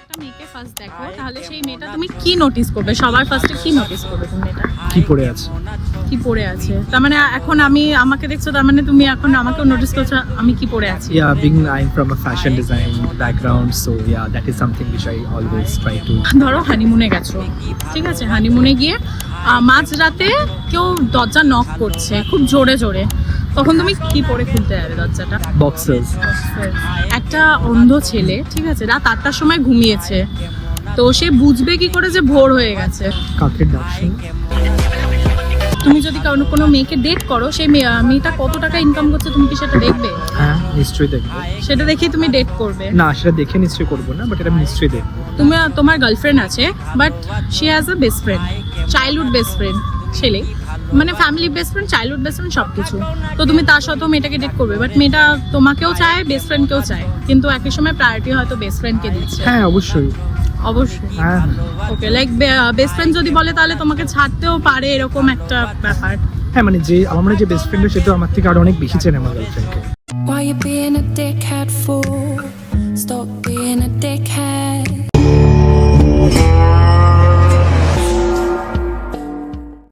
একটা মেয়েকে ফার্স্ট দেখো তাহলে সেই মেয়েটা তুমি কি নোটিস করবে? সবার ফার্স্টে কি নোটিস করবে তুমি? মেয়েটা কি পরে আছে? কি পরে আছে তার মানে এখন আমাকে দেখছো, তার মানে তুমি এখন আমাকেও নোটিস করছো আমি কি পরে আছি? Yeah, being I'm from a fashion design background, so yeah, that is something which I always try to. ধরো হানিমুনে গেছো, ঠিক আছে, হানিমুনে গিয়ে মাঝরাতে কেউ দরজা নক করছে খুব জোরে জোরে, তখন তুমি কি পরে খুলতে যাবে দরজাটা? Boxers. একটা অন্ধ ছেলে, ঠিক আছে, রাত 8টার সময় ঘুমিয়েছে, তো সে বুঝবে কি করে যে ভোর হয়ে গেছে? কাকের ডাক শুনে। তুমি যদি কোনো মেয়েকে ডেট করো, সেই মেয়েটা কত টাকা ইনকাম করছে তুমি কি সেটা দেখবে? হ্যাঁ, নিশ্চয়ই দেখবো। সেটা দেখেই তুমি ডেট করবে? না, সেটা দেখে নিশ্চয়ই করবো না, বাট এটা আমি নিশ্চয়ই দেখবো। তোমার গার্লফ্রেন্ড আছে, but she has a best friend, childhood best friend, ছেলে মানে family best friend, childhood best friend, সব কিছু। তো তুমি তার সাথেও মেয়েটাকে ডেট করবে, বাট মেয়েটা তোমাকেও চায়, বেস্ট ফ্রেন্ডকেও চায়, কিন্তু একই সময় প্রায়োরিটি হয়তো বেস্ট ফ্রেন্ডকে দিচ্ছে। হ্যাঁ, অবশ্যই। অবশ্যই। হ্যাঁ, ওকে, লাইক বেস্ট ফ্রেন্ড যদি বলে তাহলে তোমাকে ছাড়তেও পারে, এরকম একটা ব্যাপার। হ্যাঁ, মানে যে আমার মনে হয় যে বেস্ট ফ্রেন্ড সে তো আমার থেকে আরো অনেক বেশি চেনে আমার গার্লফ্রেন্ডকে। Why you being a dickhead fool? Stop being a dickhead.